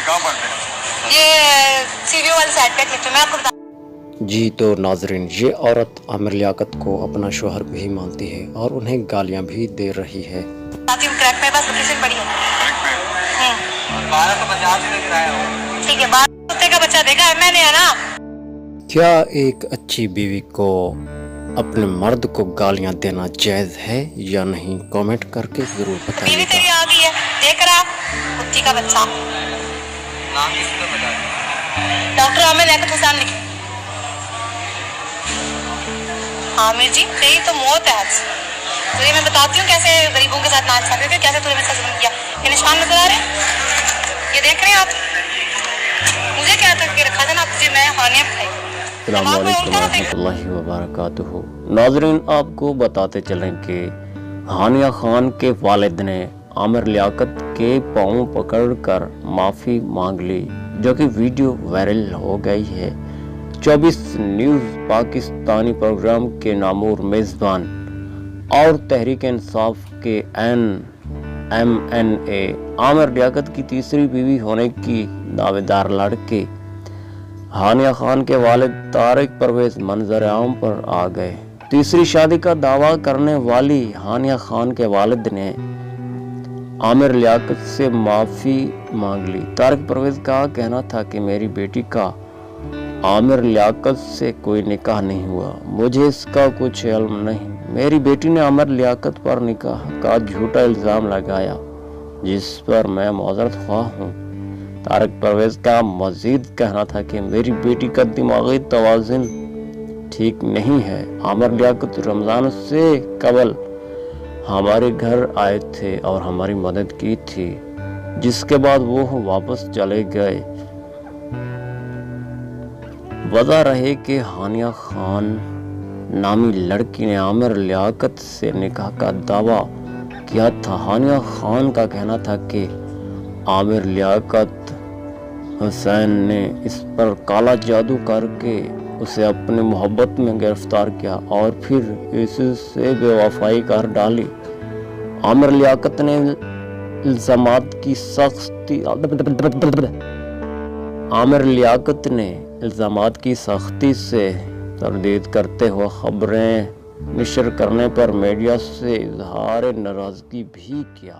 कहाँ पढ़ते हैं? ये सीवीओ वाली साइड पे क्लिप मैं आपको बता। जी तो नाजरीन, ये औरत आमिर लियाकत को अपना शोहर भी मानती है और उन्हें गालियां भी दे रही है। बताती हूँ, क्रैक मेरे पास लोकेशन पड़ी है। करेक्ट में 12 तो 50 में किराया हो। ठीक है, 12 कुत्ते का बच्चा देखा है मैंने, है ना। क्या एक अच्छी बीवी को अपने मर्द को गालियां देना जायज है या नहीं? कमेंट करके जरूर बीवी बताइएगा। तेरी आ गई है, देख रहा कुत्ती का बच्चा। नाम किसी को बता दो। डॉक्टर आमिर लियाकत हुसैन लिखे। आमिर जी तेरी तो मौत है आज। तुझे मैं बताती हूँ कैसे गरीबों के साथ नाच सकते थे, कैसे तूने मेरे साथ जुल्म किया। ये निशान नजर आ रहे हैं, ये देख रहे हैं आप। मुझे क्या तक के रखा था ना, तुझे मैं हानिया खाई। अस्सलाम वालेकुम रहमतुल्लाहि व बरकातुहू। नाज़रीन, आपको बताते चलें कि हानिया खान के वालिद ने आमिर लियाकत के पाँव पकड़कर माफ़ी मांग ली, जो कि वीडियो वायरल हो गई है। 24 न्यूज़ पाकिस्तानी प्रोग्राम के नामूर मेज़बान और तहरीक इंसाफ के NMNA आमिर लियाकत की तीसरी बीवी होने की दावेदार लड़के हानिया खान के वालिद तारिक परवेज मंजर आम पर आ गए। तीसरी शादी का दावा करने वाली हानिया खान के वालिद ने आमिर लियाकत से माफ़ी मांग ली। तारिक परवेज का कहना था कि मेरी बेटी का आमिर लियाकत से कोई निकाह नहीं हुआ, मुझे इसका कुछ इल्म नहीं। मेरी बेटी ने आमिर लियाकत पर निकाह का झूठा इल्ज़ाम लगाया, जिस पर मैं माज़रत ख्वाह हूँ। तारिक परवेज का मजीद कहना था कि मेरी बेटी का दिमागी तवाज़ुन ठीक नहीं है। आमिर लियाकत रमज़ान से कबल हमारे घर आए थे और हमारी मदद की थी, जिसके बाद वो वापस चले गए। वजह रहे कि हानिया खान नामी लड़की ने आमिर लियाकत से निकाह का दावा किया था। हानिया खान का कहना था कि आमिर लियाकत हुसैन ने इस पर काला जादू करके उसे अपनी मोहब्बत में गिरफ्तार किया और फिर इससे बेवफाई कर डाली। आमिर लियाकत ने इल्ज़ामात की सख्ती से तरदीद करते हुए खबरें नशर करने पर मीडिया से इजहार नाराज़गी भी किया।